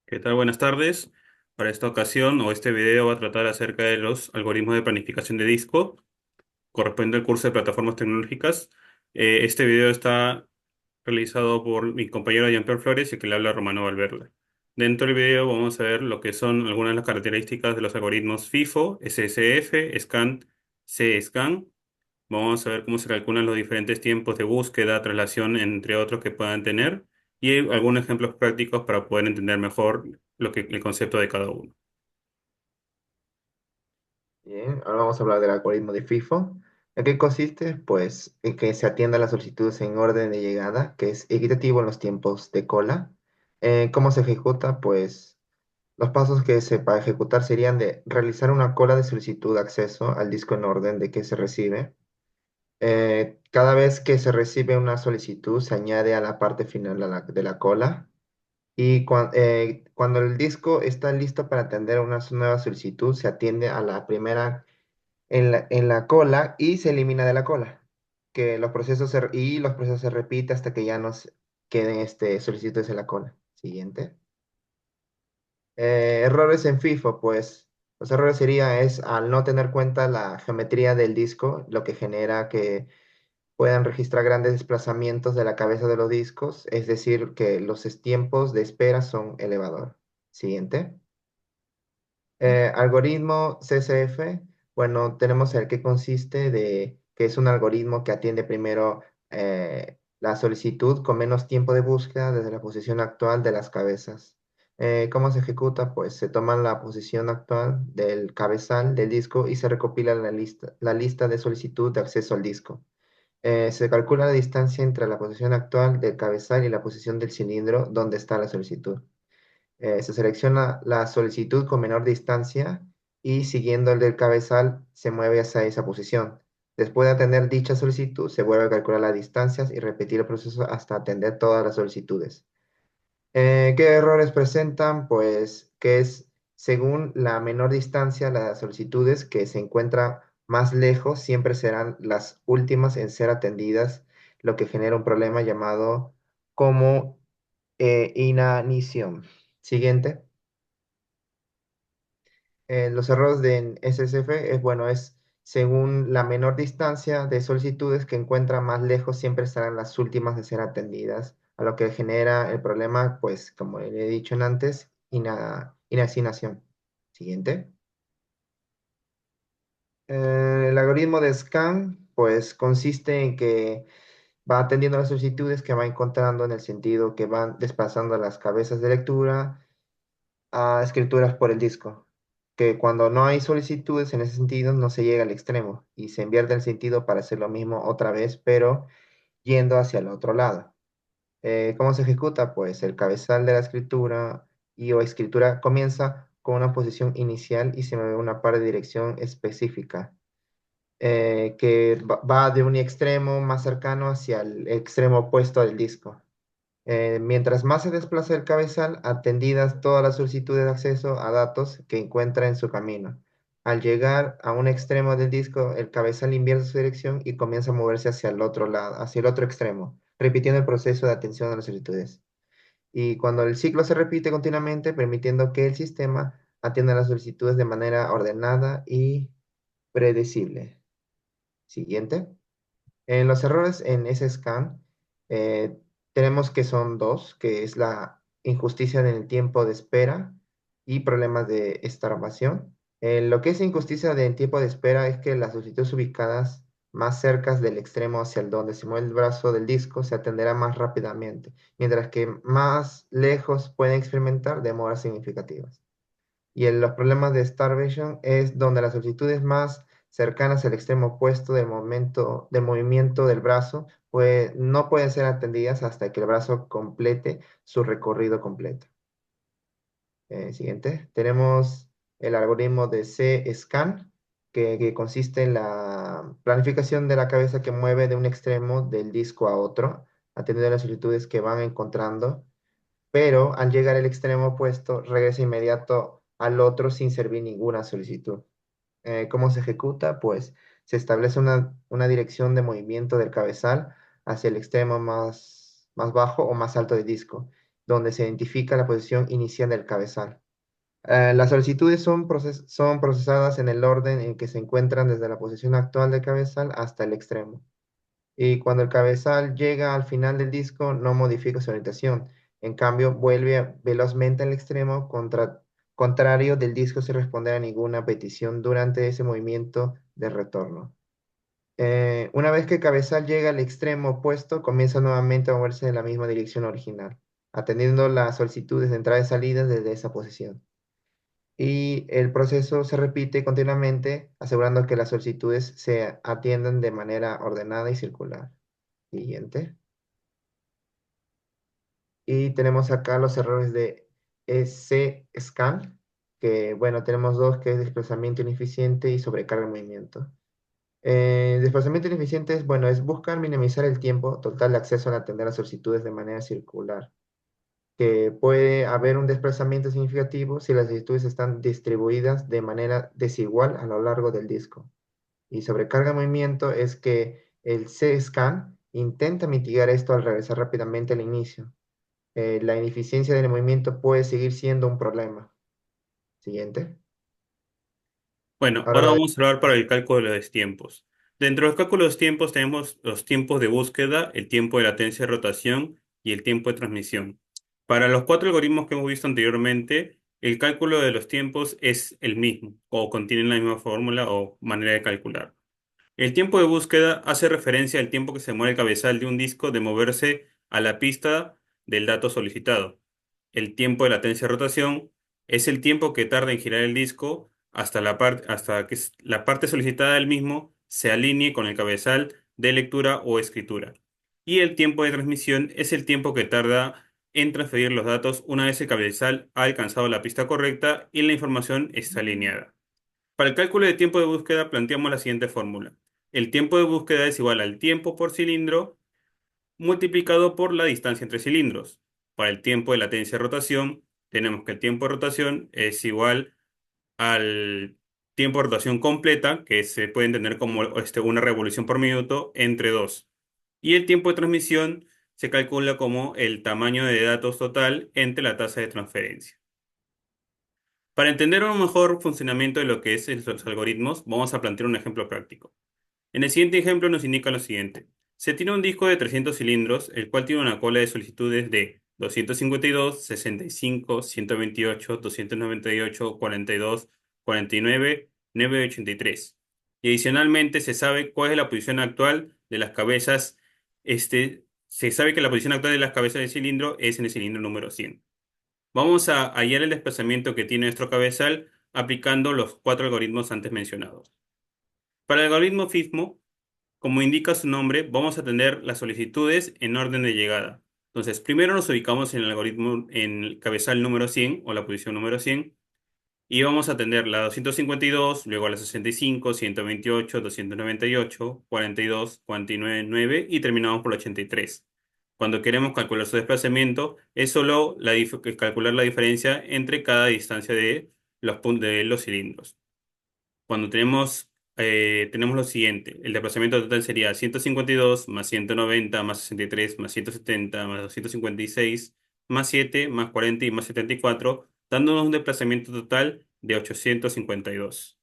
¿Qué tal? Buenas tardes. Para esta ocasión o este video va a tratar acerca de los algoritmos de planificación de disco. Corresponde al curso de plataformas tecnológicas. Este video está realizado por mi compañero Jean-Pierre Flores y que le habla Romano Valverde. Dentro del video vamos a ver lo que son algunas de las características de los algoritmos FIFO, SSF, SCAN, CSCAN. Vamos a ver cómo se calculan los diferentes tiempos de búsqueda, traslación, entre otros que puedan tener, y algunos ejemplos prácticos para poder entender mejor el concepto de cada uno. Bien, ahora vamos a hablar del algoritmo de FIFO. ¿En qué consiste? Pues en que se atienda a las solicitudes en orden de llegada, que es equitativo en los tiempos de cola. ¿Cómo se ejecuta? Pues los pasos que se para ejecutar serían de realizar una cola de solicitud de acceso al disco en orden de que se recibe. Cada vez que se recibe una solicitud, se añade a la parte final de la cola. Y cuando el disco está listo para atender a una nueva solicitud, se atiende a la primera en la cola y se elimina de la cola. Y los procesos se repiten hasta que ya nos queden solicitudes en la cola. Siguiente. Errores en FIFO, pues los errores sería es al no tener cuenta la geometría del disco, lo que genera que puedan registrar grandes desplazamientos de la cabeza de los discos, es decir, que los tiempos de espera son elevador. Siguiente. Algoritmo CSF, bueno, tenemos el que consiste de que es un algoritmo que atiende primero la solicitud con menos tiempo de búsqueda desde la posición actual de las cabezas. ¿Cómo se ejecuta? Pues se toma la posición actual del cabezal del disco y se recopila la lista de solicitud de acceso al disco. Se calcula la distancia entre la posición actual del cabezal y la posición del cilindro donde está la solicitud. Se selecciona la solicitud con menor distancia y siguiendo el del cabezal se mueve hacia esa posición. Después de atender dicha solicitud, se vuelve a calcular las distancias y repetir el proceso hasta atender todas las solicitudes. ¿Qué errores presentan? Pues que es según la menor distancia, las solicitudes que se encuentran más lejos siempre serán las últimas en ser atendidas, lo que genera un problema llamado como inanición. Siguiente. Los errores de SSF es bueno, es según la menor distancia de solicitudes que encuentra más lejos, siempre serán las últimas de ser atendidas, a lo que genera el problema, pues, como le he dicho antes, inasignación. Siguiente. El algoritmo de scan, pues, consiste en que va atendiendo las solicitudes que va encontrando en el sentido que van desplazando las cabezas de lectura a escrituras por el disco, que cuando no hay solicitudes en ese sentido no se llega al extremo y se invierte el sentido para hacer lo mismo otra vez, pero yendo hacia el otro lado. ¿Cómo se ejecuta? Pues el cabezal de la escritura y o escritura comienza con una posición inicial y se mueve una par de dirección específica, que va de un extremo más cercano hacia el extremo opuesto del disco. Mientras más se desplaza el cabezal, atendidas todas las solicitudes de acceso a datos que encuentra en su camino. Al llegar a un extremo del disco, el cabezal invierte su dirección y comienza a moverse hacia el otro lado, hacia el otro extremo, repitiendo el proceso de atención a las solicitudes. Y cuando el ciclo se repite continuamente, permitiendo que el sistema atienda las solicitudes de manera ordenada y predecible. Siguiente. En los errores en ese scan, eh, tenemos que son dos, que es la injusticia en el tiempo de espera y problemas de estarvación. Lo que es injusticia en tiempo de espera es que las solicitudes ubicadas más cerca del extremo hacia el donde se mueve el brazo del disco se atenderá más rápidamente, mientras que más lejos pueden experimentar demoras significativas. Y los problemas de starvation es donde las solicitudes más cercanas al extremo opuesto del movimiento del brazo no pueden ser atendidas hasta que el brazo complete su recorrido completo. Siguiente. Tenemos el algoritmo de C-SCAN, que consiste en la planificación de la cabeza que mueve de un extremo del disco a otro, atendiendo las solicitudes que van encontrando, pero al llegar al extremo opuesto, regresa inmediato al otro sin servir ninguna solicitud. ¿Cómo se ejecuta? Pues se establece una dirección de movimiento del cabezal hacia el extremo más bajo o más alto del disco. donde se identifica la posición inicial del cabezal. Las solicitudes son procesadas en el orden en que se encuentran desde la posición actual del cabezal hasta el extremo. Y cuando el cabezal llega al final del disco, no modifica su orientación. En cambio, vuelve velozmente al extremo contrario del disco sin responder a ninguna petición durante ese movimiento de retorno. Una vez que el cabezal llega al extremo opuesto, comienza nuevamente a moverse en la misma dirección original, atendiendo las solicitudes de entrada y salida desde esa posición. Y el proceso se repite continuamente, asegurando que las solicitudes se atiendan de manera ordenada y circular. Siguiente. Y tenemos acá los errores de C-scan, que bueno, tenemos dos, que es desplazamiento ineficiente y sobrecarga de movimiento. Desplazamiento ineficiente es, bueno, es buscar minimizar el tiempo total de acceso al atender las solicitudes de manera circular, que puede haber un desplazamiento significativo si las solicitudes están distribuidas de manera desigual a lo largo del disco. Y sobrecarga de movimiento es que el C-scan intenta mitigar esto al regresar rápidamente al inicio. La ineficiencia del movimiento puede seguir siendo un problema. Siguiente. Bueno, ahora Ahora, vamos a hablar para el cálculo de los tiempos. Dentro de los cálculos de los tiempos tenemos los tiempos de búsqueda, el tiempo de latencia de rotación y el tiempo de transmisión. Para los cuatro algoritmos que hemos visto anteriormente, el cálculo de los tiempos es el mismo, o contienen la misma fórmula o manera de calcular. El tiempo de búsqueda hace referencia al tiempo que se mueve el cabezal de un disco de moverse a la pista del dato solicitado. El tiempo de latencia de rotación es el tiempo que tarda en girar el disco hasta que la parte solicitada del mismo se alinee con el cabezal de lectura o escritura. Y el tiempo de transmisión es el tiempo que tarda en transferir los datos una vez el cabezal ha alcanzado la pista correcta y la información está alineada. Para el cálculo de tiempo de búsqueda planteamos la siguiente fórmula. El tiempo de búsqueda es igual al tiempo por cilindro multiplicado por la distancia entre cilindros. Para el tiempo de latencia de rotación, tenemos que el tiempo de rotación es igual al tiempo de rotación completa, que se puede entender como una revolución por minuto, entre 2. Y el tiempo de transmisión se calcula como el tamaño de datos total entre la tasa de transferencia. Para entender un mejor funcionamiento de lo que es los algoritmos, vamos a plantear un ejemplo práctico. En el siguiente ejemplo nos indica lo siguiente. Se tiene un disco de 300 cilindros, el cual tiene una cola de solicitudes de 252, 65, 128, 298, 42, 49, 983. Y adicionalmente se sabe cuál es la posición actual de las cabezas. Se sabe que la posición actual de las cabezas del cilindro es en el cilindro número 100. Vamos a hallar el desplazamiento que tiene nuestro cabezal aplicando los cuatro algoritmos antes mencionados. Para el algoritmo FIFMO, como indica su nombre, vamos a tener las solicitudes en orden de llegada. Entonces, primero nos ubicamos en el algoritmo, en el cabezal número 100 o la posición número 100 y vamos a atender la 252, luego la 65, 128, 298, 42, 49, 9 y terminamos por la 83. Cuando queremos calcular su desplazamiento, es solo calcular la diferencia entre cada distancia de de los cilindros. Cuando tenemos lo siguiente, el desplazamiento total sería 152 más 190 más 63 más 170 más 256 más 7 más 40 y más 74, dándonos un desplazamiento total de 852.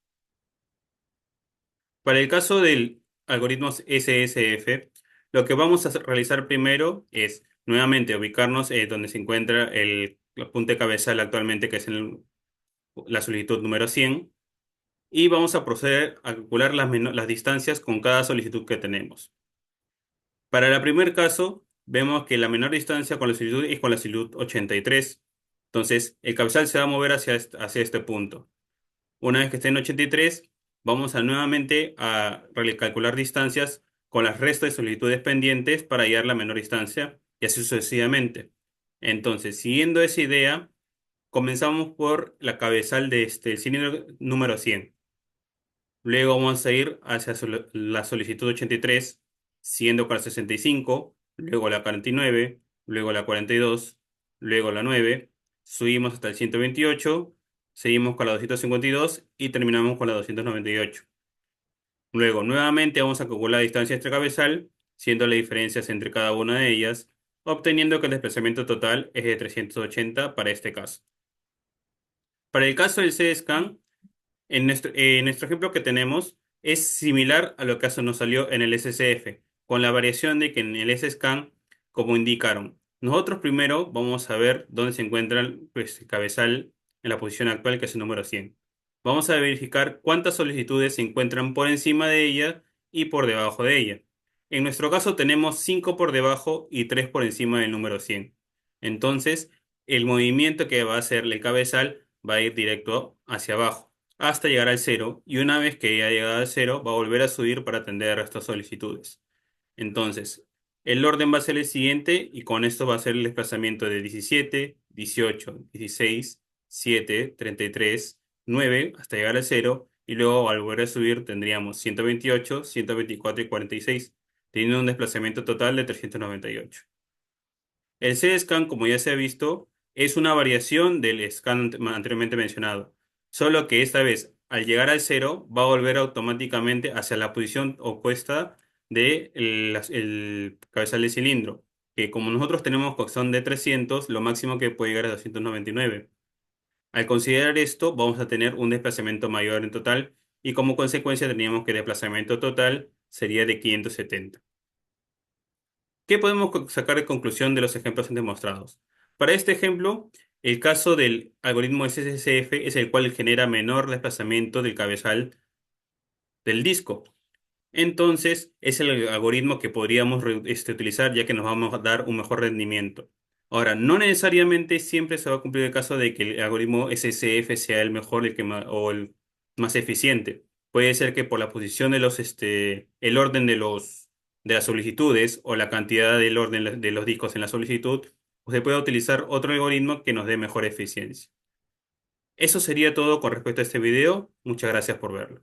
Para el caso del algoritmo SSF, lo que vamos a realizar primero es nuevamente ubicarnos donde se encuentra el punto cabezal actualmente, que es en la solicitud número 100. Y vamos a proceder a calcular las distancias con cada solicitud que tenemos. Para el primer caso, vemos que la menor distancia con la solicitud es con la solicitud 83. Entonces, el cabezal se va a mover hacia este punto. Una vez que esté en 83, vamos a nuevamente a calcular distancias con las restas de solicitudes pendientes para hallar la menor distancia y así sucesivamente. Entonces, siguiendo esa idea, comenzamos por la cabezal de el cilindro número 100. Luego vamos a ir hacia la solicitud 83, siguiendo con la 65, luego la 49, luego la 42, luego la 9, subimos hasta el 128, seguimos con la 252 y terminamos con la 298. Luego, nuevamente vamos a calcular la distancia entre cabezal, siendo las diferencias entre cada una de ellas. obteniendo que el desplazamiento total es de 380 para este caso. Para el caso del CSCAN, en nuestro ejemplo que tenemos es similar a lo que nos salió en el SCF, con la variación de que en el SSCAN, como indicaron, nosotros primero vamos a ver dónde se encuentra el cabezal en la posición actual, que es el número 100. Vamos a verificar cuántas solicitudes se encuentran por encima de ella y por debajo de ella. En nuestro caso tenemos 5 por debajo y 3 por encima del número 100. Entonces, el movimiento que va a hacer el cabezal va a ir directo hacia abajo hasta llegar al cero, y una vez que haya llegado al cero va a volver a subir para atender a estas solicitudes. Entonces, el orden va a ser el siguiente y con esto va a ser el desplazamiento de 17, 18, 16, 7, 33, 9 hasta llegar al cero, y luego al volver a subir tendríamos 128, 124 y 46, teniendo un desplazamiento total de 398. El C-scan, como ya se ha visto, es una variación del scan anteriormente mencionado, solo que esta vez, al llegar al cero, va a volver automáticamente hacia la posición opuesta de el cabezal de cilindro, que como nosotros tenemos cosción de 300, lo máximo que puede llegar es 299. Al considerar esto, vamos a tener un desplazamiento mayor en total, y como consecuencia teníamos que el desplazamiento total sería de 570. ¿Qué podemos sacar de conclusión de los ejemplos antes mostrados? Para este ejemplo, el caso del algoritmo SSCF es el cual genera menor desplazamiento del cabezal del disco. Entonces, es el algoritmo que podríamos utilizar, ya que nos vamos a dar un mejor rendimiento. Ahora, no necesariamente siempre se va a cumplir el caso de que el algoritmo SSF sea el mejor o el más eficiente. Puede ser que por la posición de el orden de las solicitudes o la cantidad del orden de los discos en la solicitud, pues se pueda utilizar otro algoritmo que nos dé mejor eficiencia. Eso sería todo con respecto a este video. Muchas gracias por verlo.